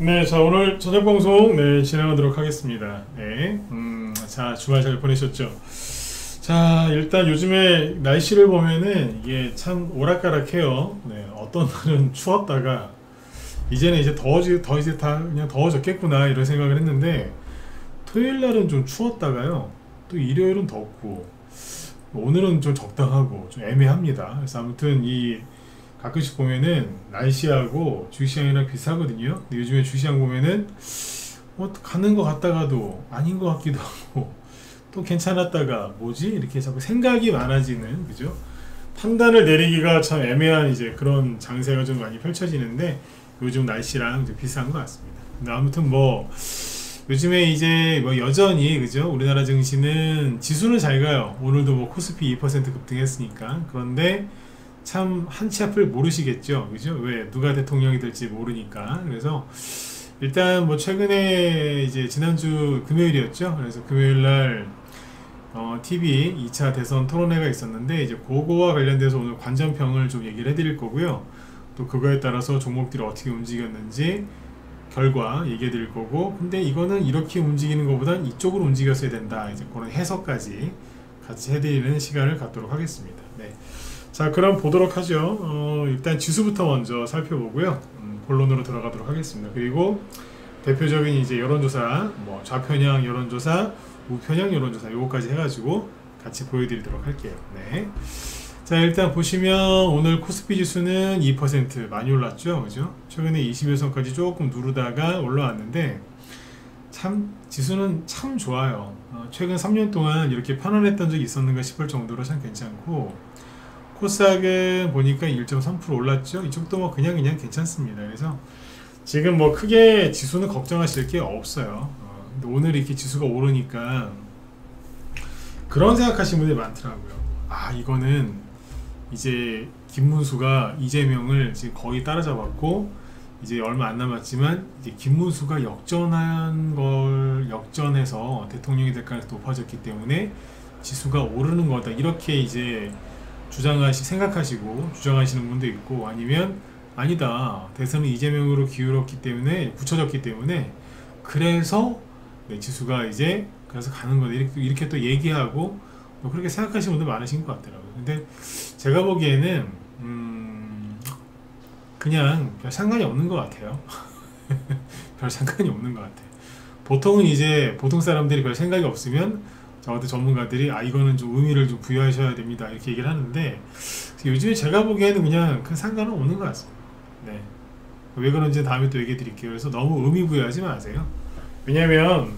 네, 자 오늘 저녁 방송 진행하도록 하겠습니다. 네, 자 주말 잘 보내셨죠? 자 일단 요즘에 날씨를 보면은 이게 참 오락가락해요. 네, 어떤 날은 추웠다가 이제는 이제 더 이제 다 그냥 더워졌겠구나 이런 생각을 했는데 토요일 날은 좀 추웠다가요. 또 일요일은 덥고 오늘은 좀 적당하고 좀 애매합니다. 그래서 아무튼 이 가끔씩 보면은 날씨하고 주시장이랑 비슷하거든요. 근데 요즘에 주시장 보면은 가는 것 같다가도 아닌 것 같기도 하고 또 괜찮았다가 뭐지? 이렇게 자꾸 생각이 많아지는, 그죠? 판단을 내리기가 참 애매한 이제 그런 장세가 좀 많이 펼쳐지는데 요즘 날씨랑 좀 비슷한 것 같습니다. 근데 아무튼 뭐 요즘에 이제 뭐 여전히, 그죠? 우리나라 증시는 지수는 잘 가요. 오늘도 뭐 코스피 2% 급등했으니까. 그런데 참 한치 앞을 모르시겠죠, 그죠? 왜 누가 대통령이 될지 모르니까. 그래서 일단 뭐 최근에 이제 지난주 금요일이었죠. 그래서 금요일날 TV 2차 대선 토론회가 있었는데 이제 그거와 관련돼서 오늘 관전평을 좀 얘기를 해드릴 거고요. 또 그거에 따라서 종목들이 어떻게 움직였는지 결과 얘기해 드릴 거고, 근데 이거는 이렇게 움직이는 것보단 이쪽으로 움직였어야 된다, 이제 그런 해석까지 같이 해드리는 시간을 갖도록 하겠습니다. 네. 자 그럼 보도록 하죠. 일단 지수부터 먼저 살펴보고요. 본론으로 들어가도록 하겠습니다. 그리고 대표적인 이제 여론조사, 뭐 좌편향 여론조사, 우편향 여론조사 요거까지 해가지고 같이 보여드리도록 할게요. 네. 자 일단 보시면 오늘 코스피 지수는 2% 많이 올랐죠, 그죠? 최근에 21선까지 조금 누르다가 올라왔는데 참 지수는 참 좋아요. 최근 3년 동안 이렇게 편안했던 적이 있었는가 싶을 정도로 참 괜찮고, 코스닥은 보니까 1.3% 올랐죠. 이쪽도 뭐 그냥 괜찮습니다. 그래서 지금 뭐 크게 지수는 걱정하실 게 없어요. 근데 오늘 이렇게 지수가 오르니까 그런 생각하시는 분들이 많더라고요. 아 이거는 이제 김문수가 이재명을 지금 거의 따라잡았고 이제 얼마 안 남았지만 이제 김문수가 역전해서 대통령이 될 가능성이 높아졌기 때문에 지수가 오르는 거다, 이렇게 이제 생각하시고 주장하시는 분도 있고, 아니면 아니다, 대선은 이재명으로 기울었기 때문에 굳혀졌기 때문에 그래서 지수가 이제 그래서 가는 거다, 이렇게 또 얘기하고 뭐 그렇게 생각하시는 분들 많으신 것 같더라고요. 근데 제가 보기에는 그냥 별 상관이 없는 것 같아요. 별 상관이 없는 것 같아요. 보통은 이제 보통 사람들이 별 생각이 없으면 저 같은 전문가들이 이거는 좀 의미를 좀 부여하셔야 됩니다, 이렇게 얘기를 하는데 요즘에 제가 보기에는 그냥 큰 상관은 없는 것 같습니다. 네. 왜 그런지 다음에 또 얘기해 드릴게요. 그래서 너무 의미 부여하지 마세요. 왜냐면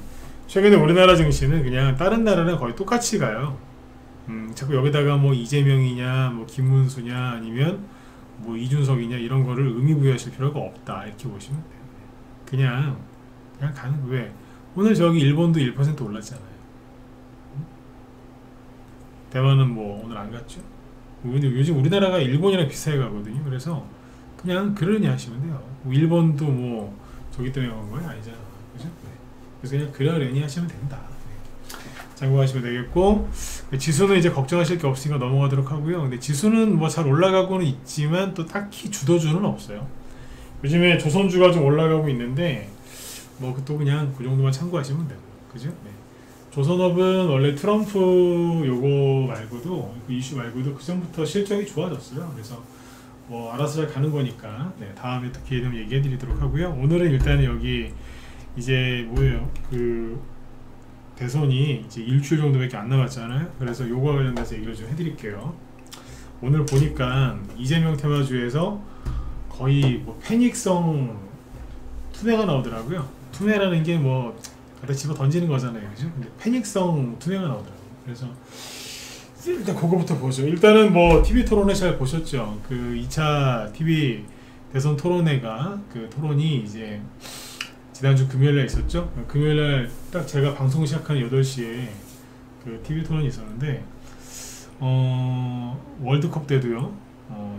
최근에 우리나라 증시는 그냥 다른 나라랑 거의 똑같이 가요. 자꾸 여기다가 뭐 이재명이냐 뭐 김문수냐 아니면 뭐 이준석이냐 이런 거를 의미 부여하실 필요가 없다, 이렇게 보시면 돼요. 그냥 가는. 왜 오늘 저기 일본도 1% 올랐잖아요. 대만은 뭐 오늘 안 갔죠. 요즘 우리나라가 일본이랑 비슷하게 가거든요. 그래서 그냥 그러니 하시면 돼요. 일본도 뭐 저기 때문에 간 거예요? 아니잖아, 그죠? 네. 그래서 그냥 그러려니 하시면 된다. 네. 참고하시면 되겠고, 지수는 이제 걱정하실 게 없으니까 넘어가도록 하고요. 근데 지수는 뭐 잘 올라가고는 있지만 또 딱히 주도주는 없어요. 요즘에 조선주가 좀 올라가고 있는데 뭐 또 그냥 그 정도만 참고하시면 되고, 그죠? 네. 조선업은 원래 트럼프 요거 말고도, 그 이슈 말고도 그 전부터 실적이 좋아졌어요. 그래서 뭐 알아서 잘 가는 거니까 다음에 또 기회 되면 얘기해 드리도록 하고요. 오늘은 일단은 여기 이제 뭐예요, 그 대선이 이제 일주일 정도밖에 안 남았잖아요. 그래서 요거와 관련돼서 얘기를 좀 해드릴게요. 오늘 보니까 이재명 테마주에서 거의 뭐 패닉성 투매가 나오더라고요. 투매라는 게 뭐 갖다 집어 던지는 거잖아요, 그죠? 근데 패닉성 투매가 나오더라고요. 그래서 일단 그거부터 보죠. 일단은 뭐 TV 토론회 잘 보셨죠? 그 2차 TV 대선 토론회가, 그 토론이 이제 지난주 금요일날 있었죠? 금요일날 딱 제가 방송 시작하는 8시에 그 TV 토론이 있었는데 월드컵 때도요,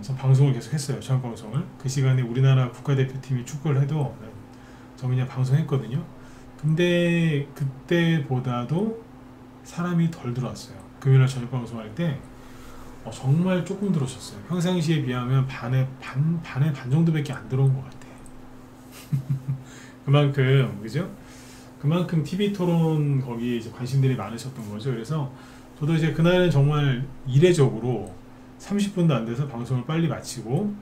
전 방송을 계속 했어요. 저녁 방송을. 그 시간에 우리나라 국가대표팀이 축구를 해도 저 그냥 방송했거든요. 근데 그때보다도 사람이 덜 들어왔어요. 금요일날 저녁 방송할 때 정말 조금 들어오셨어요. 평상시에 비하면 반의 반 정도밖에 안 들어온 것 같아요. 그만큼 그죠? 그만큼 TV 토론 거기에 이제 관심들이 많으셨던 거죠. 그래서 저도 이제 그날은 정말 이례적으로 30분도 안 돼서 방송을 빨리 마치고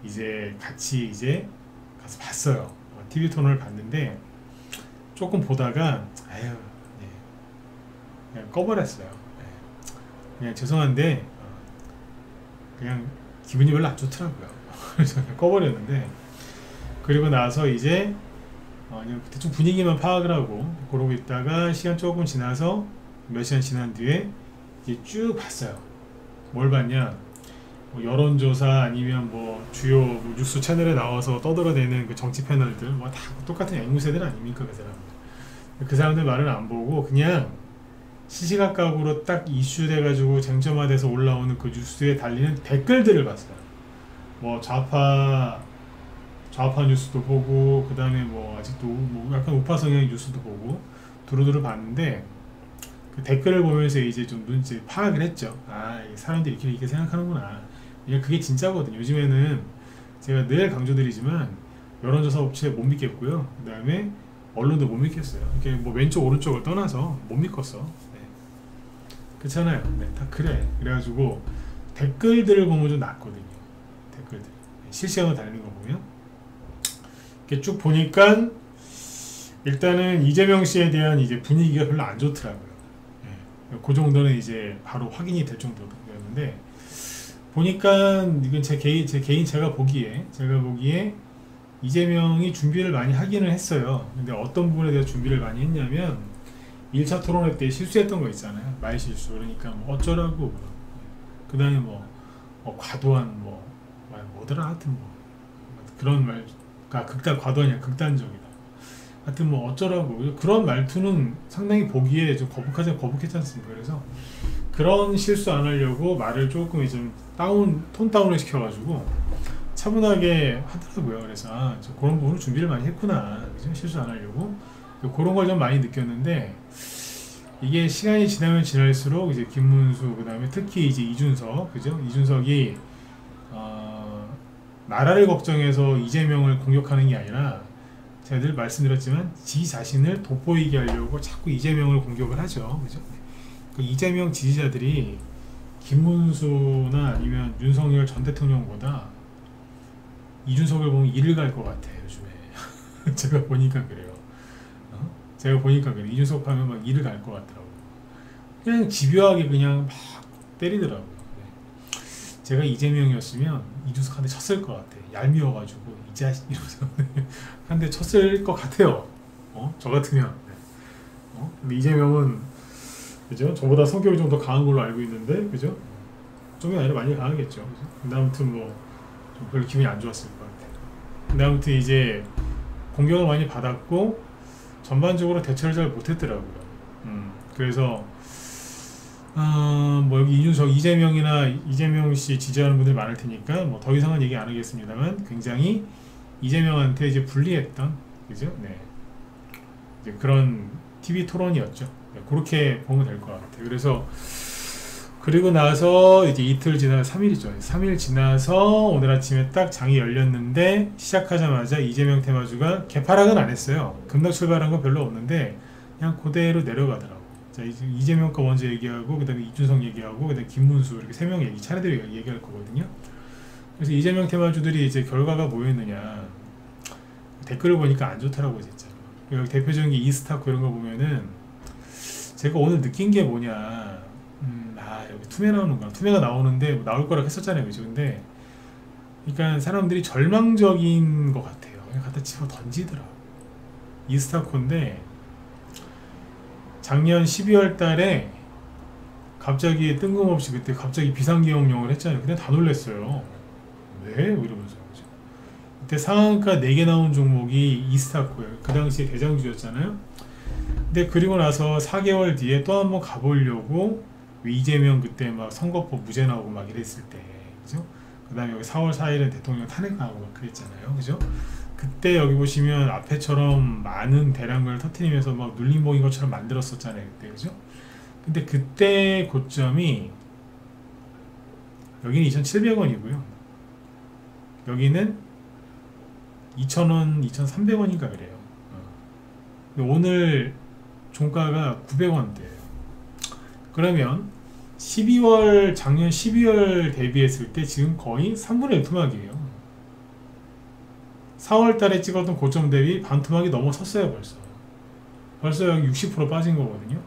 이제 같이 이제 가서 봤어요. TV 토론을 봤는데 조금 보다가 아유, 네. 그냥 꺼버렸어요. 네. 그냥 죄송한데 그냥 기분이 별로 안 좋더라고요. 그래서 그냥 꺼버렸는데 그리고 나서 이제 그냥 대충 분위기만 파악을 하고 그러고 있다가 시간 조금 지나서 몇 시간 지난 뒤에 이제 쭉 봤어요. 뭘 봤냐? 뭐 여론조사 아니면 뭐 주요 뭐 뉴스 채널에 나와서 떠들어대는 그 정치 패널들 뭐 다 똑같은 앵무새들 아닙니까 그 사람들. 그 사람들 말은 안 보고 그냥 시시각각으로 딱 이슈돼가지고 쟁점화돼서 올라오는 그 뉴스에 달리는 댓글들을 봤어요. 뭐 좌파 뉴스도 보고 그 다음에 뭐 아직도 뭐 약간 우파 성향의 뉴스도 보고 두루두루 봤는데 그 댓글을 보면서 이제 좀 눈치 파악을 했죠. 아, 사람들이 이렇게 생각하는구나. 그냥 그게 진짜거든요. 요즘에는 제가 늘 강조드리지만 여론조사 업체 못 믿겠고요. 그 다음에 언론도 못 믿겠어요. 이렇게 뭐 왼쪽 오른쪽을 떠나서 못 믿겠어. 네. 그렇잖아요. 네, 다 그래. 그래가지고 댓글들을 보면 좀 낫거든요. 댓글들 실시간으로 달리는 거 보면 이렇게 쭉 보니까 일단은 이재명 씨에 대한 이제 분위기가 별로 안 좋더라고요. 네. 그 정도는 이제 바로 확인이 될 정도였는데 보니까 이건 제가 보기에 이재명이 준비를 많이 하기는 했어요. 근데 어떤 부분에 대해서 준비를 많이 했냐면 1차 토론회 때 실수했던 거 있잖아요. 말 실수. 그러니까 뭐 어쩌라고 그 다음에 과도한 뭐더라 하여튼 뭐 그런 말가 과도하냐 극단적이다. 하여튼 뭐 어쩌라고 그런 말투는 상당히 보기에 좀 거북했지 않습니까? 그래서 그런 실수 안 하려고 말을 조금 좀 톤 다운을 시켜가지고 차분하게 하더라고요. 그래서 그런 부분을 준비를 많이 했구나. 그죠? 실수 안 하려고 그런 걸 좀 많이 느꼈는데 이게 시간이 지나면 지날수록 이제 김문수 그다음에 특히 이제 이준석 그죠? 이준석이 나라를 걱정해서 이재명을 공격하는 게 아니라 제가 늘 말씀드렸지만 지 자신을 돋보이게 하려고 자꾸 이재명을 공격을 하죠. 그죠? 그 이재명 지지자들이 김문수나 아니면 윤석열 전 대통령보다 이준석을 보면 이를 갈 것 같아 요즘에. 제가 보니까 그래요. 제가 보니까 그래. 이준석 하면 막 이를 갈 것 같더라고요. 그냥 집요하게 그냥 막 때리더라고요. 제가 이재명이었으면 이준석 한 대 쳤을 것 같아. 얄미워가지고 이 자식 이러면서 한 대 쳤을 것 같아요. 저 같으면. 근데 이재명은 그죠? 저보다 성격이 좀 더 강한 걸로 알고 있는데 그죠? 좀이 아니라 많이 강하겠죠. 그죠? 근데 아무튼 좀 별로 기분이 안 좋았을 것 같아요. 근데 아무튼 이제 공격을 많이 받았고 전반적으로 대처를 잘 못했더라고요. 그래서 뭐 여기 이재명 씨 지지하는 분들 많을 테니까 뭐 더 이상은 얘기 안 하겠습니다만 굉장히 이재명한테 이제 불리했던 그죠? 네. 이제 그런 TV 토론이었죠. 그렇게 보면 될 것 같아요. 그래서 그리고 나서 이제 이틀 지나 3일이죠. 3일 지나서 오늘 아침에 딱 장이 열렸는데 시작하자마자 이재명 테마주가 개파락은 안 했어요. 급락 출발한 건 별로 없는데 그냥 그대로 내려가더라고. 자, 이재명 거 먼저 얘기하고 그다음에 이준석 얘기하고 그다음에 김문수 이렇게 세 명 차례대로 얘기할 거거든요. 그래서 이재명 테마주들이 이제 결과가 뭐였느냐 댓글을 보니까 안 좋더라고 진짜. 여기 대표적인 게 이스타코 이런 거 보면은 제가 오늘 느낀 게 뭐냐 여기 투매 나오는구나. 투매가 나오는데 뭐 나올 거라고 했었잖아요. 그죠? 근데 그러니까 사람들이 절망적인 것 같아요. 그냥 갖다 집어 던지더라고. 이스타코인데 작년 12월 달에 갑자기 뜬금없이 그때 갑자기 비상계엄령을 했잖아요. 근데 다 놀랬어요. 왜? 이러면서 그죠? 그때 상한가 4개 나온 종목이 이스타코예요. 그 당시에 대장주였잖아요. 근데 그리고 나서 4개월 뒤에 또 한번 가보려고 이재명 그때 막 선거법 무죄 나오고 막 이랬을 때 그죠? 그 다음에 여기 4월 4일은 대통령 탄핵 나오고 막 그랬잖아요. 그죠? 그때 여기 보시면 앞에처럼 많은 대량을 터트리면서 막 눌림목인 것처럼 만들었었잖아요. 그때 그죠? 근데 그때 고점이 여기는 2,700원이고요. 여기는 2,000원, 2,300원인가 그래요. 근데 오늘 종가가 900원대예요. 그러면 작년 12월 대비했을 때 지금 거의 3분의 1 토막이에요. 4월 달에 찍었던 고점 대비 반 토막이 넘어섰어요. 벌써 여기 60% 빠진 거거든요.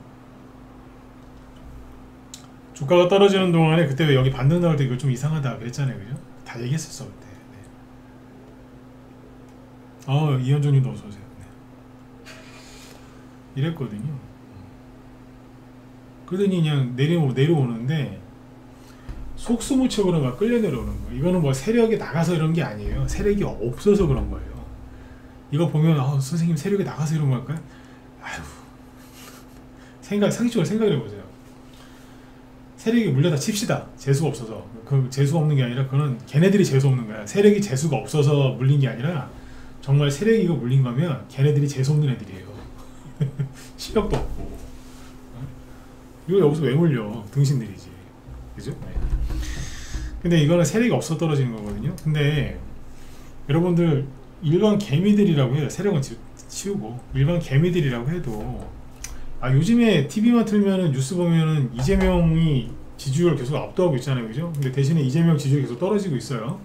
주가가 떨어지는 동안에 그때 왜 여기 반등 나올 때 이거 좀 이상하다 그랬잖아요. 그죠? 다 얘기했었어 그때. 네. 이현정님도 어서오세요. 네. 이랬거든요. 그러더니 그냥 내려오는데 속수무책으로 막 끌려 내려오는 거예요. 이거는 뭐 세력이 나가서 이런 게 아니에요. 세력이 없어서 그런 거예요. 이거 보면 선생님 세력이 나가서 이런 걸까요? 아휴, 상식적으로 생각을 해보세요. 세력이 물려다 칩시다. 재수가 없어서. 그 재수가 없는 게 아니라 그거는 걔네들이 재수 없는 거야. 세력이 재수가 없어서 물린 게 아니라 정말 세력이 이거 물린 거면 걔네들이 재수 없는 애들이에요. 실력도 없고. 이걸 여기서 왜 물려? 등신들이지. 그죠? 네. 근데 이거는 세력이 없어 떨어지는 거거든요. 근데 여러분들 일반 개미들이라고 해요. 세력은 치우고 일반 개미들이라고 해도 요즘에 TV만 틀면은 뉴스 보면은 이재명이 지지율을 계속 압도하고 있잖아요. 그죠? 근데 대신에 이재명 지지율이 계속 떨어지고 있어요.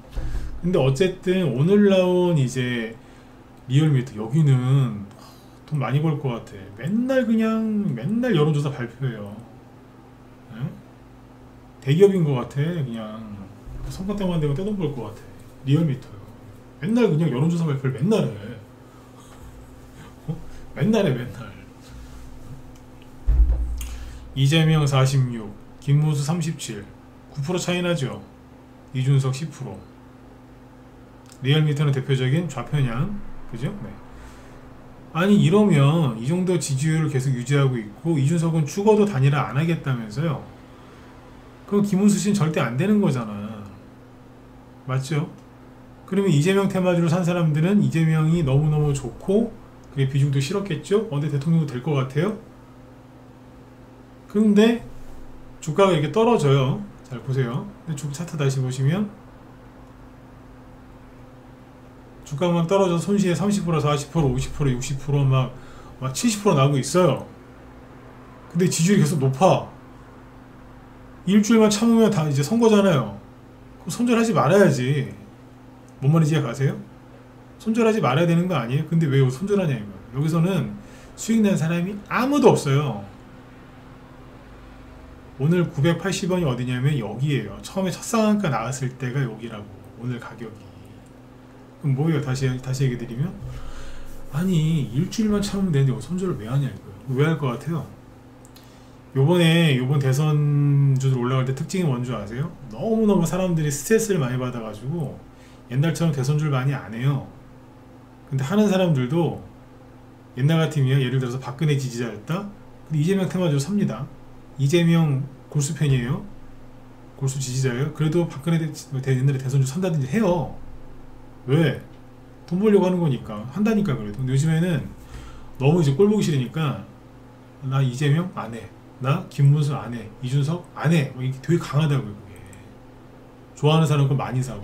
근데 어쨌든 오늘 나온 이제 리얼미터 여기는 돈 많이 벌 것 같아. 맨날 여론조사 발표해요. 네? 대기업인 것 같아. 그냥 선거 때만 되면 떼돈 벌 것 같아. 리얼미터요. 맨날 그냥 여론조사 발표를 맨날 해. 맨날 해. 이재명 46, 김문수 37, 9% 차이 나죠. 이준석 10%. 리얼미터는 대표적인 좌편향, 그죠? 네. 아니 이러면 이 정도 지지율을 계속 유지하고 있고 이준석은 죽어도 단일화 안 하겠다면서요. 그럼 김문수 씨는 절대 안 되는 거잖아. 맞죠? 그러면 이재명 테마주를 산 사람들은 이재명이 너무너무 좋고 그게 비중도 실었겠죠? 근데 대통령도 될 것 같아요? 근데 주가가 이렇게 떨어져요. 잘 보세요. 근데 차트 다시 보시면 주가가 막 떨어져서 손실에 30%, 40%, 50%, 60% 막 70% 나오고 있어요. 근데 지지율이 계속 높아. 일주일만 참으면 다 이제 선거잖아요. 그럼 손절하지 말아야지. 뭔 말인지 가세요? 손절하지 말아야 되는 거 아니에요? 근데 왜 손절하냐 이거. 여기서는 수익 낸 사람이 아무도 없어요. 오늘 980원이 어디냐면 여기에요. 처음에 첫 상한가 나왔을 때가 여기라고. 오늘 가격이. 그럼 뭐예요? 다시 얘기 드리면 아니 일주일만 참으면 되는데 손절을 왜 하냐 이거예요. 왜 할 것 같아요? 요번 대선주들 올라갈 때 특징이 뭔지 아세요? 너무너무 사람들이 스트레스를 많이 받아가지고 옛날처럼 대선주를 많이 안 해요. 근데 하는 사람들도 옛날 같으면 예를 들어서 박근혜 지지자였다? 근데 이재명 테마주로 삽니다. 이재명 골수 팬이에요. 골수 지지자예요. 그래도 박근혜 옛날에 대선주 산다든지 해요. 왜? 돈 벌려고 하는 거니까. 한다니까 그래도. 근데 요즘에는 너무 이제 꼴보기 싫으니까 나 이재명 안 해. 나 김문수 안 해. 이준석 안 해. 이게 되게 강하다고요. 그게. 좋아하는 사람 거 많이 사고.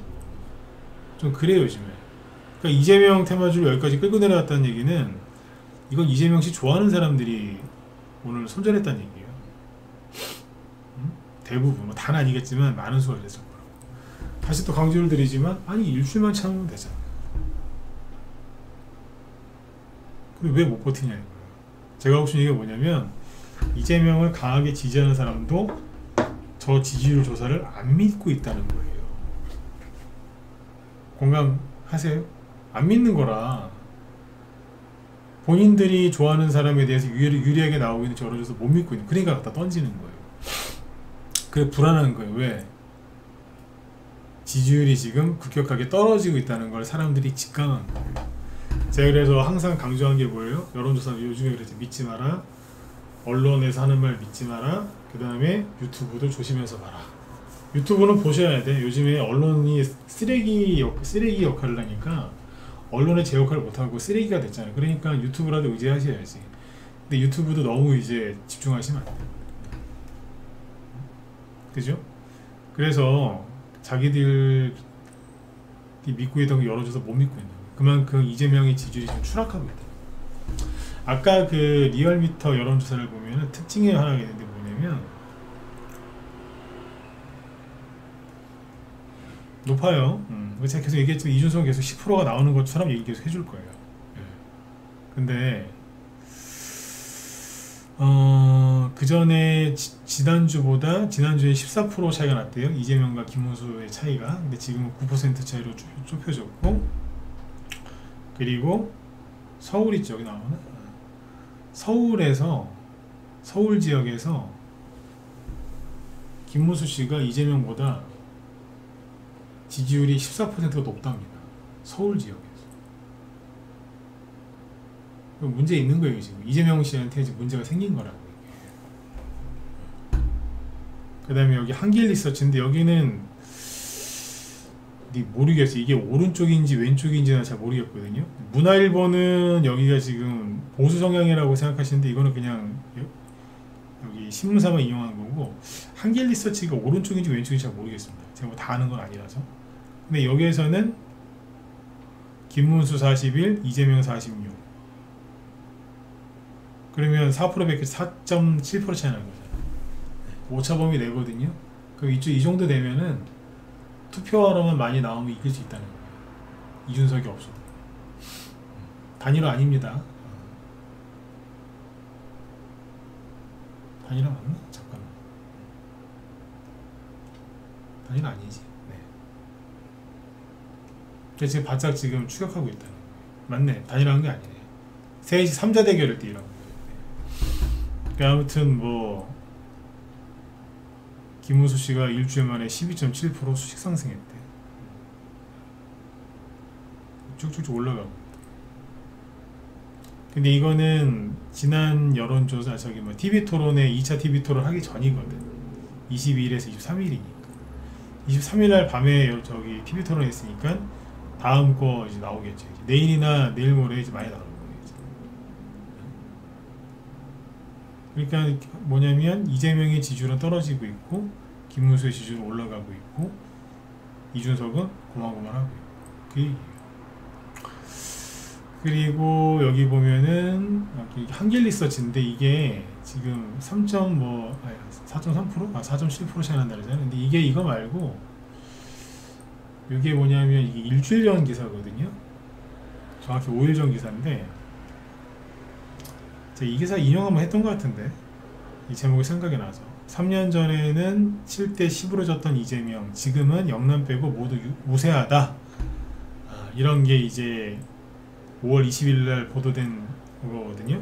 좀 그래요 요즘에. 그러니까 이재명 테마주를 여기까지 끌고 내려갔다는 얘기는 이건 이재명 씨 좋아하는 사람들이 오늘 손절했다는 얘기예요. 대부분 단 아니겠지만 많은 수가 있을 거라고. 다시 또 강조를 드리지만 아니 일주일만 참으면 되잖아. 근데 왜 못 버티냐 이거예요. 제가 하고 싶은 얘기가 뭐냐면 이재명을 강하게 지지하는 사람도 저 지지율 조사를 안 믿고 있다는 거예요. 공감하세요? 안 믿는 거라. 본인들이 좋아하는 사람에 대해서 유리하게 나오고 있는 저를 줘서 못 믿고 있는, 그러니까 갖다 던지는 거예요. 그래 불안한 거예요. 왜? 지지율이 지금 급격하게 떨어지고 있다는 걸 사람들이 직감한 거예요. 제가 그래서 항상 강조한 게 뭐예요? 여론조사 요즘에 그랬지. 믿지 마라. 언론에서 하는 말 믿지 마라. 그 다음에 유튜브도 조심해서 봐라. 유튜브는 보셔야 돼. 요즘에 언론이 쓰레기 역할을 하니까 언론의 제 역할을 못하고 쓰레기가 됐잖아요. 그러니까 유튜브라도 의지하셔야지. 근데 유튜브도 너무 이제 집중하시면 안 돼요. 그죠? 그래서 자기들이 믿고 있던 거 열어줘서 못 믿고 있는 거예요. 그만큼 이재명의 지지율이 좀 추락하고 있다. 아까 그 리얼미터 여론조사를 보면은 특징이 하나 있는데 뭐냐면 높아요. 제가 계속 얘기했지만 이준석은 계속 10%가 나오는 것처럼 얘기 계속 해줄 거예요. 예. 근데 그 전에 지난주에 14% 차이가 났대요. 이재명과 김문수의 차이가. 근데 지금은 9% 차이로 좁혀졌고, 그리고 서울 있죠. 여기 나오나? 서울 지역에서 김문수 씨가 이재명보다 지지율이 14%가 높답니다. 서울 지역에서. 문제 있는 거예요, 지금. 이재명 씨한테 이제 문제가 생긴 거라고. 그 다음에 여기 한길 리서치인데 여기는 모르겠어요. 이게 오른쪽인지 왼쪽인지는 잘 모르겠거든요. 문화일보는 여기가 지금 보수 성향이라고 생각하시는데 이거는 그냥 여기 신문사만 이용한 거고, 한길 리서치가 오른쪽인지 왼쪽인지 잘 모르겠습니다. 제가 뭐 다 아는 건 아니라서. 근데 여기에서는 김문수 41, 이재명 46. 그러면 4%밖에 4.7% 차이 나는 거잖아요. 오차범위 내거든요. 그럼 이 정도 되면은 투표하러만 많이 나오면 이길 수 있다는 거예요. 이준석이 없어도. 단일화 아닙니다. 단일화 맞나? 잠깐만. 단일화 아니지. 네. 근데 지금 바짝 지금 추격하고 있다는 거예요. 맞네. 단일화한 게 아니네. 셋이 3자 대결을 뛰라고. 네. 아무튼 뭐 김문수 씨가 일주일 만에 12.7% 수직 상승했대. 쭉쭉쭉 올라가고. 근데 이거는 지난 여론조사 TV 토론의 2차 TV 토론 하기 전이거든. 22일에서 23일이니까. 23일날 밤에 TV 토론 했으니까 다음 거 이제 나오겠죠. 이제 내일이나 내일 모레 이제 많이 나올 거예요. 그러니까 뭐냐면 이재명의 지지율은 떨어지고 있고 김문수의 지지율은 올라가고 있고 이준석은 고만고만하고 있고. 그리고 여기 보면은 한길 리서치인데 이게 지금 4.3%? 4.7% 차이 난다 그러잖아요. 근데 이거 말고 이게 뭐냐면 이게 일주일 전 기사거든요. 정확히 5일 전 기사인데 제가 이 기사 인용 한번 했던 것 같은데 이 제목이 생각이 나서 3년 전에는 7대 10으로 졌던 이재명, 지금은 영남 빼고 모두 우세하다. 이런 게 이제 5월 20일 날 보도된 거거든요.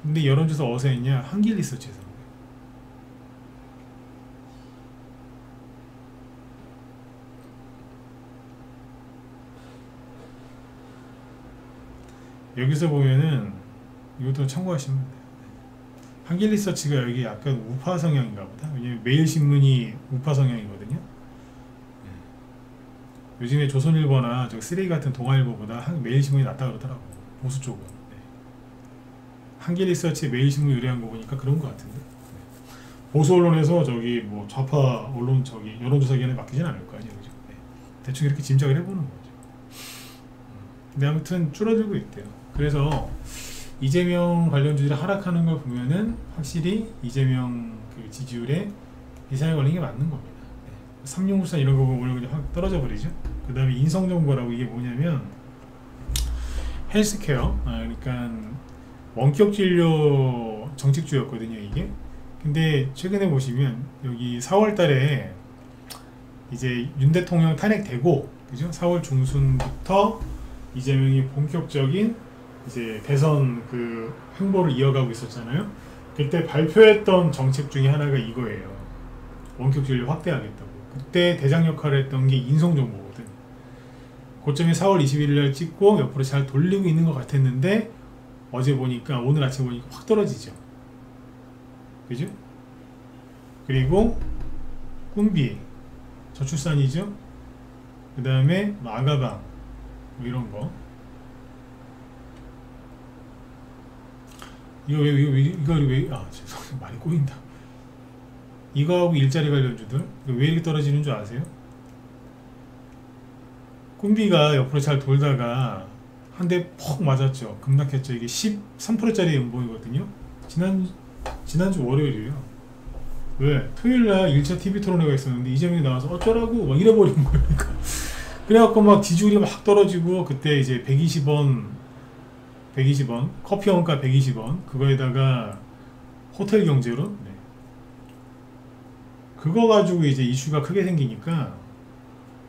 근데 여론조사 어디서 했냐? 한길 리서치에서. 여기서 보면은 이것도 참고하시면 돼요. 한길 리서치가 여기 약간 우파 성향인가 보다. 왜냐면 매일신문이 우파 성향이거든요. 요즘에 조선일보나 쓰레기 같은 동아일보보다 매일신문이 낫다 그러더라고. 보수 쪽은. 한길 리서치 매일신문 의뢰한 거 보니까 그런 거 같은데. 보수 언론에서 뭐 좌파 언론 여론조사 기관에 맡기진 않을 거 아니에요. 그죠? 대충 이렇게 짐작을 해보는 거죠. 근데 아무튼 줄어들고 있대요. 그래서 이재명 관련주들이 하락하는 걸 보면은 확실히 이재명 그 지지율에 이상이 걸린 게 맞는 겁니다. 삼룡물산 이런 거 보면 오늘 그냥 확 떨어져 버리죠. 그 다음에 인성정보라고 이게 뭐냐면 헬스케어, 그러니까 원격 진료 정책주였거든요 이게. 근데 최근에 보시면 여기 4월 달에 이제 윤 대통령 탄핵되고, 그죠? 4월 중순부터 이재명이 본격적인 이제 대선 그 행보를 이어가고 있었잖아요. 그때 발표했던 정책 중에 하나가 이거예요. 원격 진료 확대하겠다고. 그때 대장 역할을 했던 게 인성정보거든. 고점이 4월 21일 날 찍고 옆으로 잘 돌리고 있는 것 같았는데 어제 보니까, 오늘 아침 보니까 확 떨어지죠. 그죠? 그리고 꿈비, 저출산이죠. 그 다음에 아가방 뭐 이런 거. 이거 왜 죄송해요. 많이 꼬인다. 이거하고 일자리 관련주들 왜 이렇게 떨어지는 줄 아세요? 꿈비가 옆으로 잘 돌다가 한 대 퍽 맞았죠. 급락했죠. 이게 13%짜리 연봉이거든요. 지난주 월요일이에요. 왜? 토요일날 1차 TV 토론회가 있었는데 이재명이 나와서 어쩌라고 막 이래버린 거예요. 그러니까. 그래갖고 막 지지율이 막 떨어지고, 그때 이제 120원 커피 원가 120원, 그거에다가 호텔 경제론, 네. 그거 가지고 이제 이슈가 크게 생기니까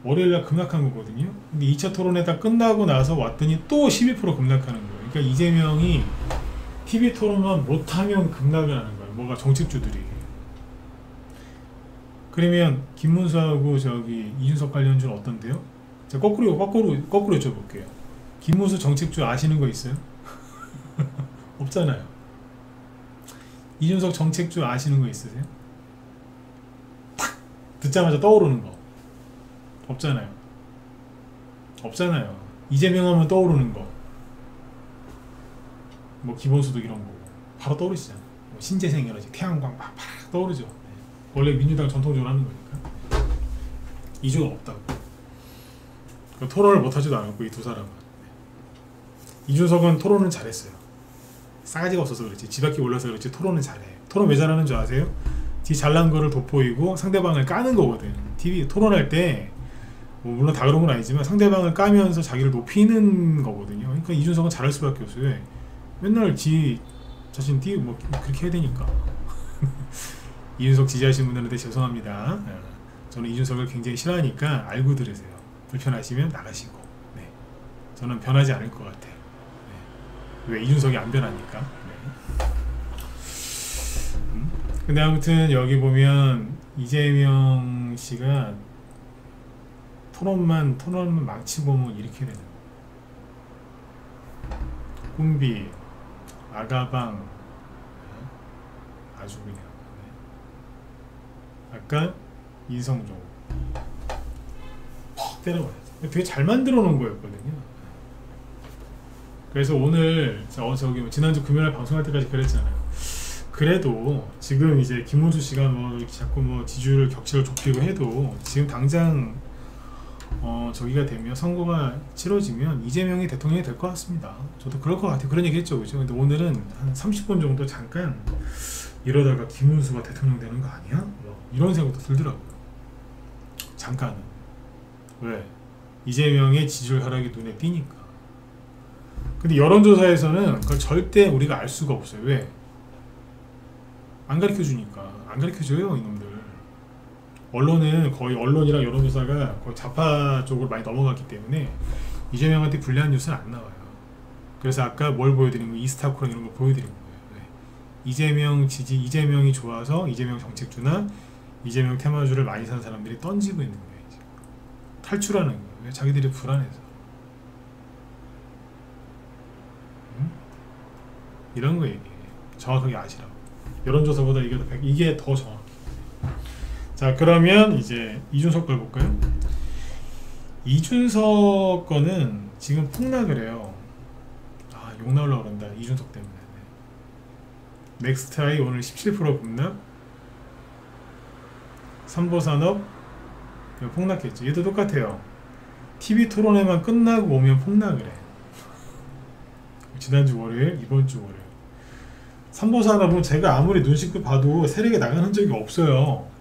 월요일날 급락한 거거든요. 근데 2차 토론회 다 끝나고 나서 왔더니 또 12% 급락하는 거예요. 그러니까 이재명이 TV 토론만 못하면 급락을 하는 거예요. 뭐가 정책주들이. 그러면 김문수하고 저기 이준석 관련주는 어떤데요? 제가 거꾸로 여쭤볼게요. 김문수 정책주 아시는 거 있어요? 없잖아요. 이준석 정책주 아시는 거 있으세요? 탁 듣자마자 떠오르는 거 없잖아요. 이재명 하면 떠오르는 거, 뭐 기본소득 이런 거 바로 떠오르시잖아요. 뭐 신재생 에너지, 태양광 막 떠오르죠. 네. 원래 민주당 전통적으로 하는 거니까. 이주가 없다고. 토론을 못하지도 않았고, 이 두 사람은. 이준석은 토론은 잘했어요. 싸가지가 없어서 그렇지, 지밖에 올라서 그렇지 토론은 잘해. 토론 왜 잘하는 줄 아세요? 지 잘난 거를 돋보이고 상대방을 까는 거거든. TV 토론할 때 뭐 물론 다 그런 건 아니지만 상대방을 까면서 자기를 높이는 거거든요. 그러니까 이준석은 잘할 수밖에 없어요. 왜? 맨날 지 자신 뭐 그렇게 해야 되니까. 이준석 지지하시는 분들한테 죄송합니다. 저는 이준석을 굉장히 싫어하니까 알고 들으세요. 불편하시면 나가시고. 네. 저는 변하지 않을 것 같아요. 네. 왜? 이준석이 안 변하니까. 네. 근데 아무튼 여기 보면 이재명 씨가 토론만 망치고 뭐 이렇게 되는 꿈비, 아가방, 아주 그냥. 아까 인성종 퍽 때려버렸어. 되게 잘 만들어 놓은 거였거든요. 그래서 오늘 저기 지난주 금요일 방송할 때까지 그랬잖아요. 그래도 지금 이제 김문수 씨가 뭐 이렇게 자꾸 뭐 지지율 격차를 좁히고 해도 지금 당장 저기가 되면, 선거가 치러지면 이재명이 대통령이 될 것 같습니다. 저도 그럴 것 같아요. 그런 얘기 했죠, 그죠? 근데 오늘은 한 30분 정도 잠깐 이러다가 김문수가 대통령 되는 거 아니야? 뭐 이런 생각도 들더라고요. 잠깐은. 왜? 이재명의 지지율 하락이 눈에 띄니까. 근데 여론조사에서는 그걸 절대 우리가 알 수가 없어요. 왜? 안 가르쳐주니까. 안 가르쳐줘요, 이놈들. 언론은 거의, 언론이랑 여론조사가 거의 좌파 쪽으로 많이 넘어갔기 때문에 이재명한테 불리한 뉴스는 안 나와요. 그래서 아까 뭘 보여드린 거, 이스타코랑 이런 거 보여드린 거예요. 네. 이재명이 좋아서 이재명 정책주나 이재명 테마주를 많이 산 사람들이 던지고 있는 거예요. 지금. 탈출하는 거예요. 왜? 자기들이 불안해서. 이런 거 얘기해. 정확하게 아시라고. 여론조사보다 이게 더 정확해. 자, 그러면 이제 이준석 걸 볼까요? 이준석 거는 지금 폭락을 해요. 욕 나오려고 그런다. 이준석 때문에. 넥스트아이 오늘 17% 급락. 삼보산업 폭락했죠. 얘도 똑같아요. TV 토론회만 끝나고 오면 폭락을 해. 지난주 월요일, 이번주 월요일. 삼보산업은 제가 아무리 눈 씻고 봐도 세력에 나간 흔적이 없어요.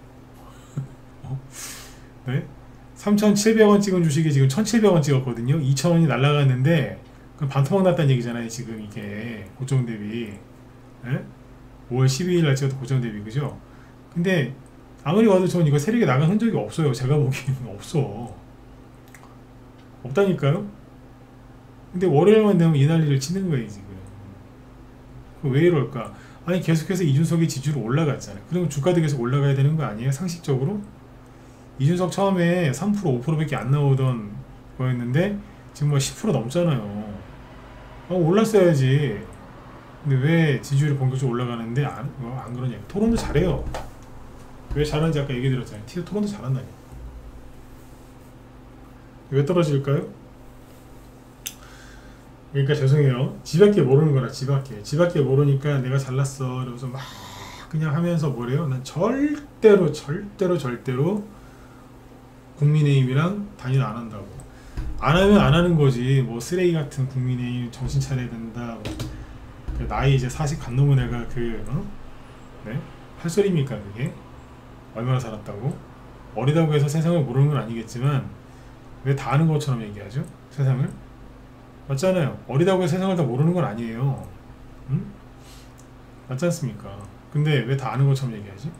네? 3,700원 찍은 주식이 지금 1,700원 찍었거든요. 2,000원이 날라갔는데 그럼 반토막 났다는 얘기잖아요. 지금 이게 고점 대비. 네? 5월 12일 날 찍었던 고점 대비, 그죠? 근데 아무리 봐도 저는 이거 세력에 나간 흔적이 없어요. 제가 보기에는 없어. 없다니까요? 근데 월요일만 되면 이 난리를 치는 거예요, 지금. 왜 이럴까? 아니, 계속해서 이준석의 지지율이 올라갔잖아요. 그러면 주가도 계속 올라가야 되는 거 아니에요? 상식적으로? 이준석 처음에 3%, 5%밖에 안 나오던 거였는데 지금 뭐 10% 넘잖아요. 올랐어야지. 근데 왜 지지율이 본격적으로 올라가는데 안 그러냐? 토론도 잘해요. 왜 잘하는지 아까 얘기 드렸잖아요. 토론도 잘한다니까. 왜 떨어질까요? 그러니까 죄송해요. 지밖에 모르는 거라. 지밖에 모르니까 내가 잘났어 이러면서 막 그냥 하면서 뭐래요? 난 절대로 국민의힘이랑 단일 안 한다고. 안 하면 안 하는 거지. 뭐 쓰레기 같은 국민의힘 정신 차려야 된다. 그 나이 이제 40 간 넘은 애가 네? 할 소리입니까 그게? 얼마나 살았다고? 어리다고 해서 세상을 모르는 건 아니겠지만 왜 다 아는 것처럼 얘기하죠? 세상을? 맞잖아요. 어리다고 해서 세상을 다 모르는 건 아니에요. 응? 맞지 않습니까? 근데 왜 다 아는 것처럼 얘기하지?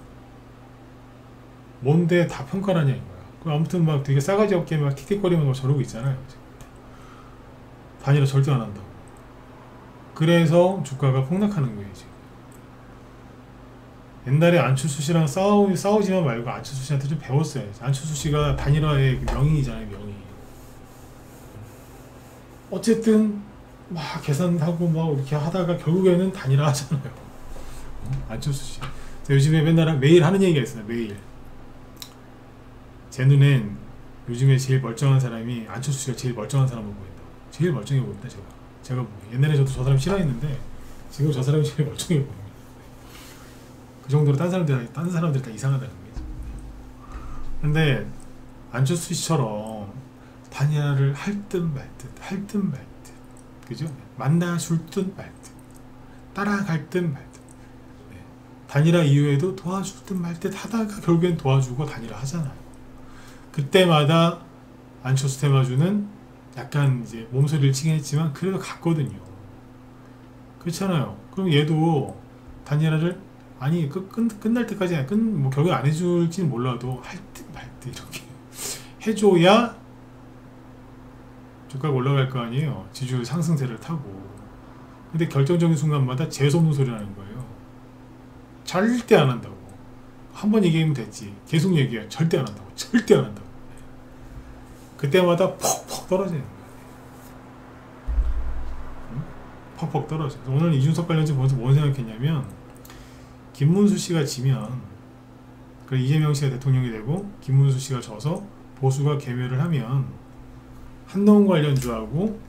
뭔데 다 평가라냐 이거야. 아무튼 막 되게 싸가지 없게 막 틱틱거리면서 저러고 있잖아요. 단일화 절대 안 한다고. 그래서 주가가 폭락하는 거예요 지금. 옛날에 안철수 씨랑 싸우지만 말고 안철수 씨한테 좀 배웠어야지. 안철수 씨가 단일화의 명인이잖아요, 명인. 어쨌든 막 계산하고 막 이렇게 하다가 결국에는 단일화 하잖아요. 안철수 씨. 요즘에 맨날 매일 하는 얘기가 있어요. 매일. 제 눈엔 요즘에 제일 멀쩡한 사람이 안철수 씨가 제일 멀쩡한 사람으로 보인다. 제일 멀쩡해 보인다, 제가 보기에. 옛날에 저도 저 사람 싫어했는데 지금 저 사람이 제일 멀쩡해 보입니다. 그 정도로 딴 사람들 다 이상하다는 거죠. 근데 안철수 씨처럼 단일화를 할 듯 말 듯, 그죠? 만나줄 듯 말 듯, 따라갈 듯 말 듯. 네. 단일화 이후에도 도와줄 듯 말 듯 하다가 결국엔 도와주고 단일화 하잖아요. 그때마다 안철수 테마주는 약간 이제 몸소리를 치긴 했지만 그래도 갔거든요. 그렇잖아요. 그럼 얘도 단일화를 아니 끝날 때까지 뭐 결국 안 해줄지는 몰라도 할 듯 말 듯 이렇게 해줘야 주가가 올라갈 거 아니에요. 지지율 상승세를 타고. 근데 결정적인 순간마다 재수없는 소리 나는 거예요. 절대 안 한다고. 한 번 얘기하면 됐지. 계속 얘기해. 절대 안 한다고. 절대 안 한다고. 그때마다 퍽퍽 떨어지는 거예요. 퍽퍽 떨어져. 오늘 이준석 관련주 보면서 뭔 생각했냐면 김문수 씨가 지면 그 이재명 씨가 대통령이 되고 김문수 씨가 져서 보수가 개멸을 하면 한동훈 관련주하고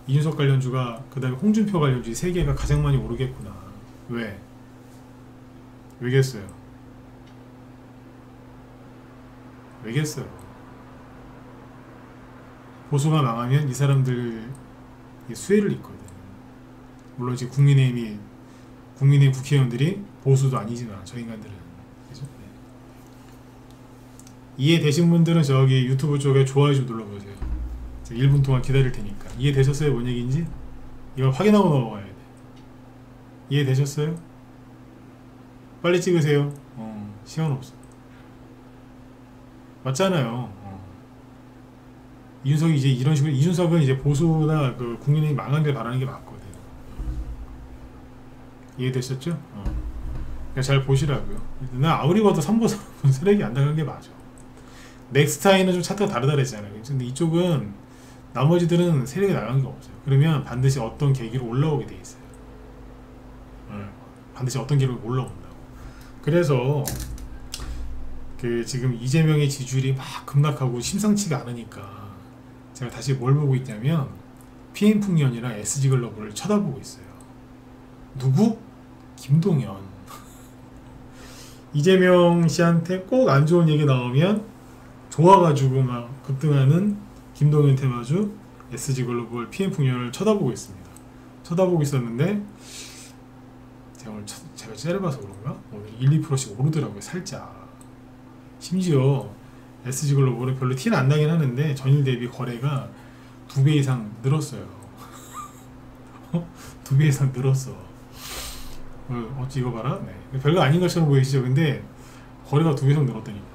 이준석 관련주가 그 다음에 홍준표 관련주 이 세 개가 가장 많이 오르겠구나. 왜? 왜겠어요? 왜겠어요? 보수가 망하면 이 사람들 수혜를 입거든. 물론 이제 국민의힘 국회의원들이 보수도 아니지만 저 인간들은 그죠? 네. 이해되신 분들은 저기 유튜브 쪽에 좋아요 좀 눌러보세요. 1분 동안 기다릴 테니까. 이해되셨어요? 뭔 얘기인지? 이걸 확인하고 넘어가야 돼. 이해되셨어요? 빨리 찍으세요. 시간 없어. 맞잖아요. 이준석이 이제 이런 식으로 이준석은 이제 보수나 그 국민이 망하길 바라는 게 맞거든. 이해되셨죠? 그러니까 잘 보시라고요. 나 아무리 봐도 3번 쓰레기 안 나간 게 맞아. 넥스타인은 좀 차트가 다르다 그랬잖아요. 근데 이쪽은 나머지들은 세력이 나간 게 없어요. 그러면 반드시 어떤 계기로 올라오게 돼 있어요. 반드시 어떤 계기로 올라온다고. 그래서 그 지금 이재명의 지지율이 막 급락하고 심상치가 않으니까 제가 다시 뭘 보고 있냐면 PM풍년이랑 SG글로벌을 쳐다보고 있어요. 누구? 김동연. 이재명 씨한테 꼭 안 좋은 얘기 나오면 좋아가지고 막 급등하는 김동연 테마주 SG글로벌 PM풍년을 쳐다보고 있습니다. 쳐다보고 있었는데 제가 째려봐서 그런가? 오늘 1~2%씩 오르더라고요. 살짝. 심지어 SG글로벌은 별로 티는 안 나긴 하는데 전일 대비 거래가 2배 이상 늘었어요. 2배 이상 늘었어. 어찌 이거 봐라? 네. 별거 아닌 것처럼 보이시죠? 근데 거래가 2배 이상 늘었다니까.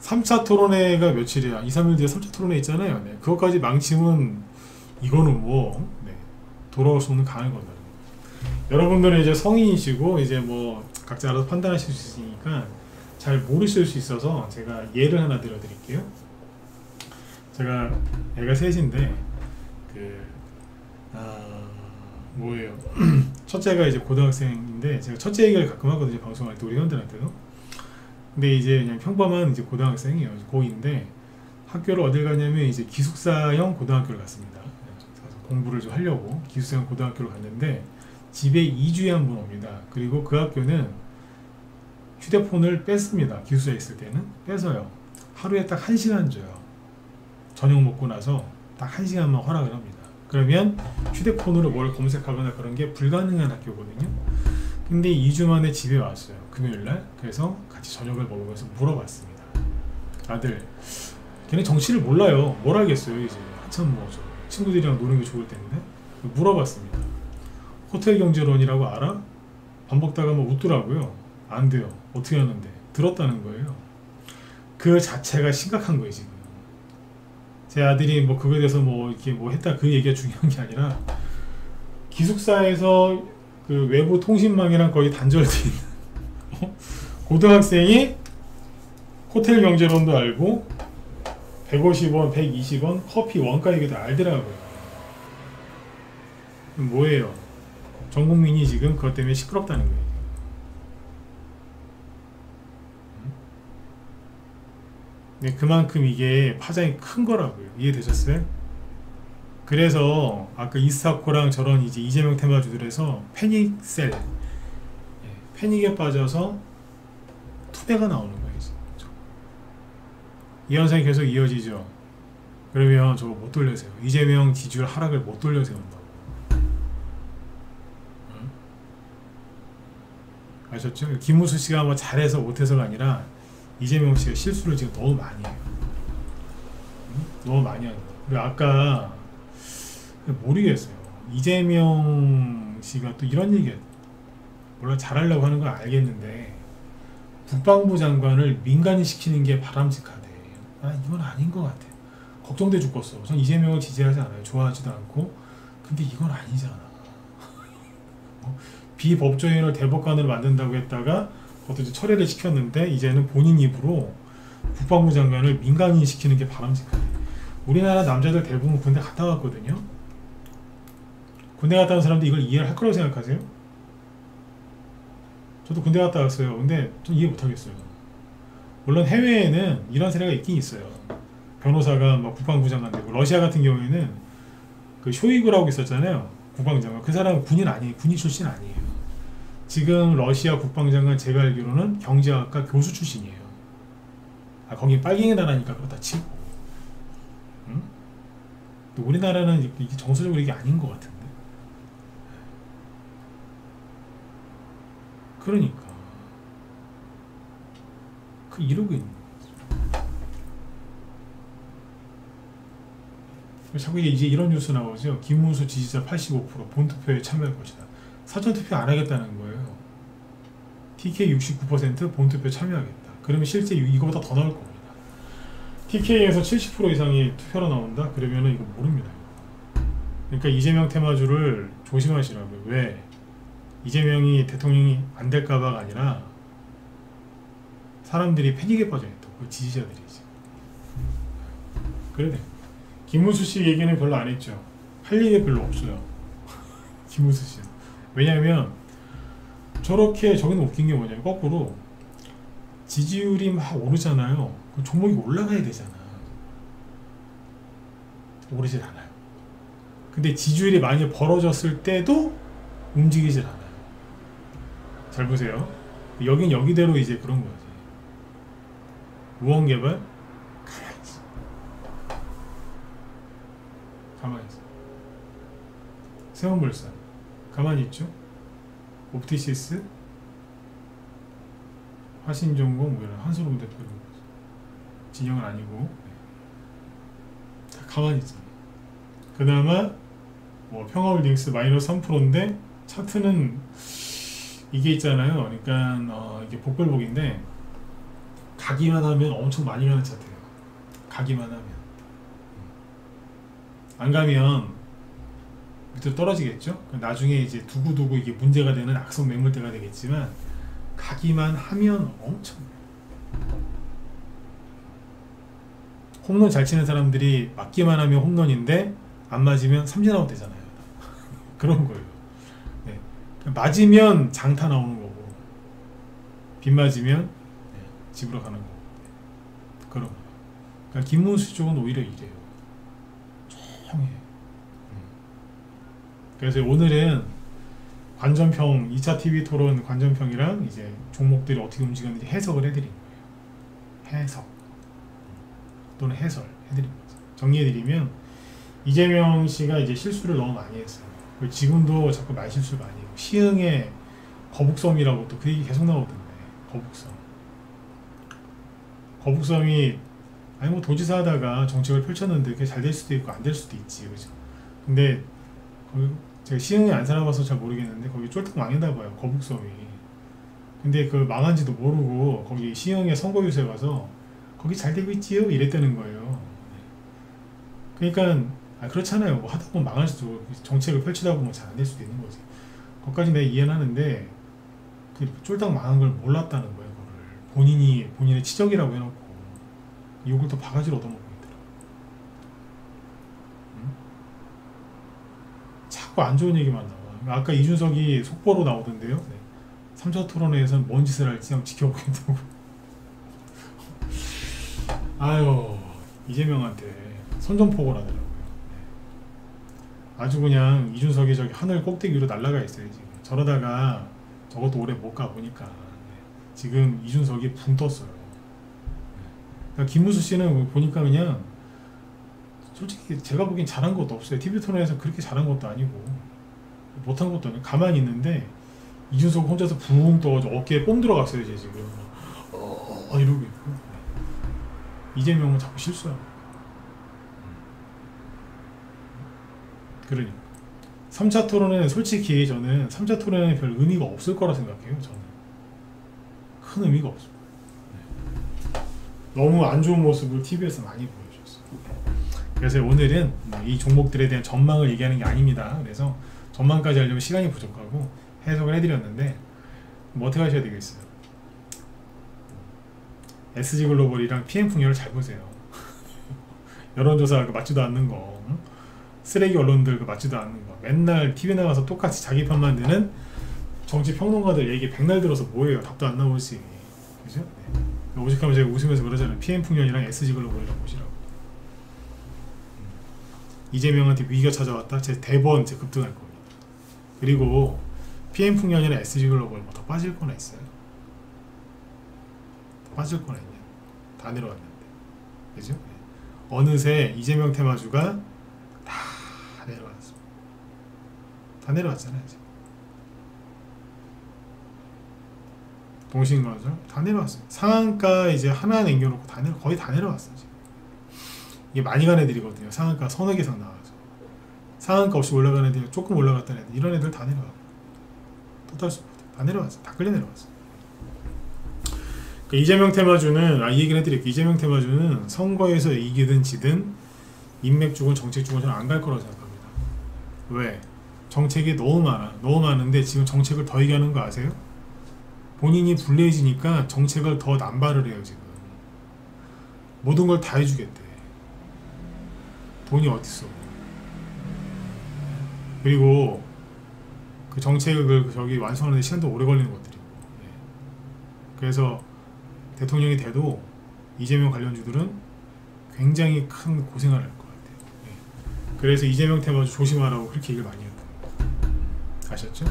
3차 토론회가 며칠이야? 2~3일 뒤에 3차 토론회 있잖아요. 네. 그것까지 망치면 이거는 뭐 돌아올 수 없는 강한 거다. 여러분들은 이제 성인이시고 이제 뭐 각자 알아서 판단하실 수 있으니까 잘 모르실 수 있어서 제가 예를 하나 들어드릴게요. 제가 애가 셋인데 뭐예요? 첫째가 이제 고등학생인데 제가 첫째 얘기를 가끔 하거든요. 방송할 때 우리 형들한테도. 근데 이제 그냥 평범한 이제 고등학생이에요. 고2인데 학교를 어딜 가냐면 이제 기숙사형 고등학교를 갔습니다. 그래서 공부를 좀 하려고 기숙사형 고등학교를 갔는데 집에 2주에 한 번 옵니다. 그리고 그 학교는 휴대폰을 뺐습니다. 기숙사에 있을 때는 뺏어요. 하루에 딱 1시간 줘요. 저녁 먹고 나서 딱 1시간만 허락을 합니다. 그러면 휴대폰으로 뭘 검색하거나 그런 게 불가능한 학교거든요. 근데 2주 만에 집에 왔어요. 금요일날. 그래서 같이 저녁을 먹으면서 물어봤습니다. 아들, 걔네 정치를 몰라요. 뭘 알겠어요. 이제 한참 뭐 친구들이랑 노는 게 좋을 텐데. 물어봤습니다. 호텔 경제론이라고 알아? 밥 먹다가 뭐 웃더라고요. 안 돼요. 어떻게 하는데? 들었다는 거예요. 그 자체가 심각한 거예요, 지금. 제 아들이 뭐 그거에 대해서 뭐 이렇게 뭐 했다 그 얘기가 중요한 게 아니라 기숙사에서 그 외부 통신망이랑 거의 단절돼 있는 고등학생이 호텔 경제론도 알고 150원, 120원 커피 원가 얘기도 알더라고요. 뭐예요? 전 국민이 지금 그것 때문에 시끄럽다는 거예요. 네, 그만큼 이게 파장이 큰 거라고요. 이해되셨어요? 그래서 아까 이스타코랑 저런 이제 이재명 테마주들에서 패닉셀, 패닉에 빠져서 투배가 나오는 거예요. 이 현상이 계속 이어지죠. 그러면 저거 못 돌려세요. 이재명 지지율 하락을 못 돌려세운다고. 아셨죠? 김문수 씨가 뭐 잘해서 못해서가 아니라 이재명 씨가 실수를 지금 너무 많이 해요. 너무 많이 하는 거예요. 그리고 아까 모르겠어요. 이재명 씨가 또 이런 얘기, 물론 잘하려고 하는 건 알겠는데 국방부 장관을 민간인 시키는 게 바람직하대. 이건 아닌 것 같아. 걱정돼 죽겠어. 전 이재명을 지지하지 않아요. 좋아하지도 않고. 근데 이건 아니잖아. 비법조인을 대법관으로 만든다고 했다가 그것도 이제 철회를 시켰는데 이제는 본인 입으로 국방부 장관을 민간인 시키는 게 바람직하대. 우리나라 남자들 대부분 군대 갔다 왔거든요. 군대 갔다 온 사람도 이걸 이해를 할 거라고 생각하세요? 저도 군대 갔다 왔어요. 근데 전 이해 못하겠어요. 물론 해외에는 이런 사례가 있긴 있어요. 변호사가 막 국방부 장관 되고, 러시아 같은 경우에는 그 쇼이구라고 있었잖아요. 국방장관. 그 사람은 군인 아니에요. 군인 출신 아니에요. 지금 러시아 국방장관 제가 알기로는 경제학과 교수 출신이에요. 거기 빨갱이 나라니까 그렇다 치고. 응? 우리나라는 이게 정서적으로 이게 아닌 것 같은데. 그러니까 이러고 있는 거죠. 자꾸 이제 이런 뉴스 나오죠. 김문수 지지자 85% 본투표에 참여할 것이다. 사전투표 안 하겠다는 거예요. TK 69% 본투표 참여하겠다. 그러면 실제 이거보다 더 나올 겁니다. TK에서 70% 이상이 투표로 나온다? 그러면은 이거 모릅니다. 그러니까 이재명 테마주를 조심하시라고요. 왜? 이재명이 대통령이 안 될까봐가 아니라 사람들이 패닉에 빠져있다. 그 지지자들이지. 그래. 김문수 씨 얘기는 별로 안 했죠. 할 얘기 별로 없어요. 김문수 씨는. 왜냐하면 저렇게 저기는 웃긴 게 뭐냐면 거꾸로 지지율이 막 오르잖아요. 그 종목이 올라가야 되잖아. 오르질 않아요. 근데 지지율이 많이 벌어졌을 때도 움직이질 않아요. 잘 보세요. 여긴 여기대로 이제 그런 거지. 우원개발 가만히 있어. 가만히 있어. 세원물산 가만히 있죠. 옵티시스, 화신전공, 뭐 이런 한솔음 대표 이런 거지. 진영은 아니고 다 가만히 있잖아. 그나마 뭐 평화홀딩스 마이너스 3%인데 차트는 이게 있잖아요. 그러니까 이게 복불복인데 가기만 하면 엄청 많이 가는 차트예요. 가기만 하면. 안 가면 밑으로 떨어지겠죠. 나중에 이제 두고두고 이게 문제가 되는 악성 매물대가 되겠지만 가기만 하면 엄청. 홈런 잘 치는 사람들이 맞기만 하면 홈런인데 안 맞으면 삼진아웃 되잖아요. 그런 거예요. 네. 맞으면 장타 나오는 거고 빗 맞으면 집으로 가는 거고 그런 거예요. 그러니까 김문수 쪽은 오히려 이래요. 조용해. 그래서 오늘은 관전평 2차 TV 토론 관전평이랑 이제 종목들이 어떻게 움직였는지 해석을 해드린 거예요. 해석. 또는 해설해드린 거죠. 정리해드리면 이재명 씨가 이제 실수를 너무 많이 했어요. 그리고 지금도 자꾸 말실수를 많이 해요. 시흥의 거북섬이라고 또 그 얘기 계속 나오던데. 거북섬이 아니 뭐 도지사 하다가 정책을 펼쳤는데 그게 잘 될 수도 있고 안 될 수도 있지, 그죠? 근데 거기 제가 시흥에 안 살아봐서 잘 모르겠는데 거기 쫄딱 망했나 봐요, 거북섬이. 근데 그 망한지도 모르고 거기 시흥에 선거유세 가서 거기 잘 되고 있지요? 이랬다는 거예요. 그러니까 그렇잖아요. 뭐 하다 보면 망할 수도, 정책을 펼치다 보면 잘 안 될 수도 있는 거지. 거기까지 내가 이해는 하는데 그 쫄딱 망한 걸 몰랐다는 거예요. 그거를 본인의 치적이라고 해놓고 욕을 또 바가지로 얻어먹고 있더라고. 응? 자꾸 안 좋은 얘기만 나와. 아까 이준석이 속보로 나오던데요. 네. 3차 토론회에서는 뭔 짓을 할지 한번 지켜보겠다고. 아유, 이재명한테 선전포고를 하더라고요. 네. 아주 그냥 이준석이 저기 하늘 꼭대기 위로 날아가 있어요. 지금 저러다가 저것도 오래 못 가보니까. 네. 지금 이준석이 붕 떴어요. 그러니까 김문수 씨는 보니까 그냥 솔직히 제가 보기엔 잘한 것도 없어요. TV 토론에서 그렇게 잘한 것도 아니고 못한 것도 아니고 가만히 있는데 이준석 혼자서 붕 떠가지고 어깨에 뽐 들어갔어요. 제 지금 이러고 있고. 이재명은 자꾸 실수하고. 그러니까 3차 토론은 솔직히 저는 3차 토론에는 별 의미가 없을 거라 생각해요. 저는 큰 의미가 없어요. 너무 안 좋은 모습을 TV에서 많이 보여줬어요. 그래서 오늘은 이 종목들에 대한 전망을 얘기하는 게 아닙니다. 그래서 전망까지 하려면 시간이 부족하고 해석을 해드렸는데 뭐 어떻게 하셔야 되겠어요? SG글로벌이랑 PM풍열을 잘 보세요. 여론조사 맞지도 않는 거, 쓰레기 언론들 맞지도 않는 거, 맨날 TV 나가서 똑같이 자기 편만 드는 정치 평론가들 얘기 백날 들어서 뭐예요? 답도 안 나오지. 그죠? 네. 오직하면 제가 웃으면서 그러잖아요. PM풍년이랑 SG글로벌이랑 보시라고. 이재명한테 위기가 찾아왔다? 제 대번 제 급등할 겁니다. 그리고 PM풍년이랑 SG글로벌 뭐 더 빠질 거나 있어요? 더 빠질 거나 있냐? 다 내려왔는데. 그죠? 네. 어느새 이재명 테마주가 다 내려왔어. 다 내려왔잖아요. 지금. 동신건설 다 내려왔어요. 상한가 이제 하나 남겨놓고 거의 다 내려왔어요. 지금. 이게 많이 간 애들이거든요. 상한가 서너 개 이상 나와서 상한가 없이 올라가는 애들, 조금 올라갔던 애들, 이런 애들 다 내려가고 토탈수포트 다 내려왔어. 다 끌려 내려왔어. 그러니까 이재명 테마주는 이 얘기를 해드릴게요. 이재명 테마주는 선거에서 이기든 지든 인맥 주건 정책 주건 저는 안 갈 거라고 생각합니다. 왜? 정책이 너무 많은데 지금 정책을 더 얘기하는 거 아세요? 본인이 불리해지니까 정책을 더 남발을 해요. 지금 모든 걸 다 해주겠대. 돈이 어딨어. 그리고 그 정책을 저기 완성하는데 시간도 오래 걸리는 것들이고. 그래서 대통령이 돼도 이재명 관련주들은 굉장히 큰 고생을 할 것 같아요. 그래서 이재명 테마주 조심하라고 그렇게 얘기를 많이 했던 거 아셨죠?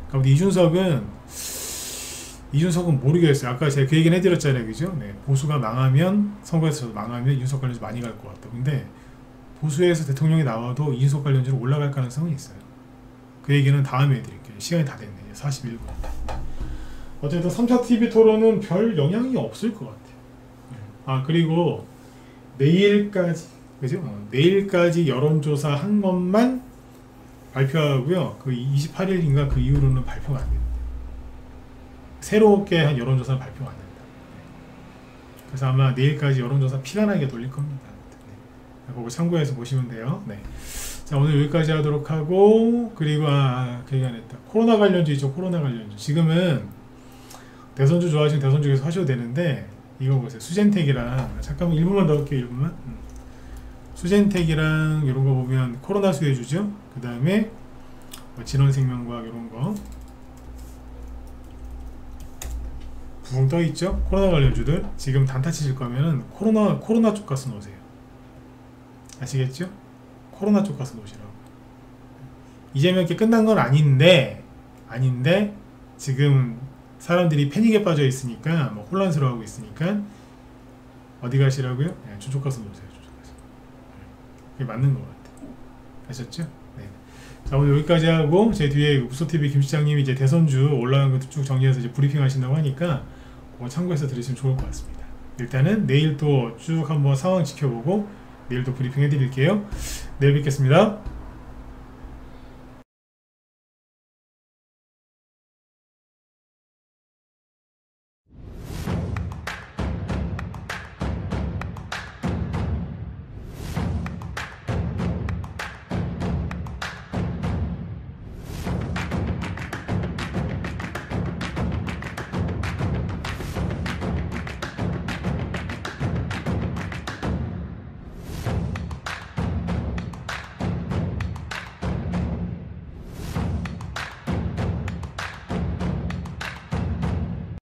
그런데 이준석은 모르겠어요. 아까 제가 그 얘기는 해드렸잖아요. 그죠? 네. 보수가 망하면, 선거에서 망하면 이준석 관련주 많이 갈 것 같다. 근데 보수에서 대통령이 나와도 이준석 관련주로 올라갈 가능성이 있어요. 그 얘기는 다음에 해드릴게요. 시간이 다 됐네요. 41분. 어쨌든 3차 TV 토론은 별 영향이 없을 것 같아요. 그리고 내일까지, 그죠? 내일까지 여론조사 한 것만 발표하고요. 그 28일인가 그 이후로는 발표가 안 됩니다. 새롭게 한 여론조사는 발표가 안 된다. 그래서 아마 내일까지 여론조사 피가 나게 돌릴 겁니다. 네. 그거 참고해서 보시면 돼요. 네. 자, 오늘 여기까지 하도록 하고, 그리고 그 얘기 안 했다. 코로나 관련주 있죠. 코로나 관련주. 지금은 대선주 좋아하시면 대선주 계속 하셔도 되는데, 이거 보세요. 수젠텍이랑, 잠깐만 1분만 더 할게요. 1분만. 수젠텍이랑 이런 거 보면 코로나 수혜주죠. 그 다음에 진원생명과학 이런 거 붕 떠있죠? 코로나 관련주들. 지금 단타 치실 거면은 코로나 쪽 가서 놓으세요. 아시겠죠? 코로나 쪽 가서 놓으시라고. 이재명께 끝난 건 아닌데 지금 사람들이 패닉에 빠져 있으니까 뭐 혼란스러워하고 있으니까 어디 가시라고요? 네, 저쪽 가서 노세요. 저쪽 가서. 그게 맞는 것 같아요. 아셨죠? 네. 자, 오늘 여기까지 하고 제 뒤에 부소TV 김 시장님이 이제 대선주 올라간 것도 쭉 정리해서 이제 브리핑 하신다고 하니까 그거 참고해서 들으시면 좋을 것 같습니다. 일단은 내일 또 쭉 한번 상황 지켜보고 내일 또 브리핑 해드릴게요. 내일 뵙겠습니다.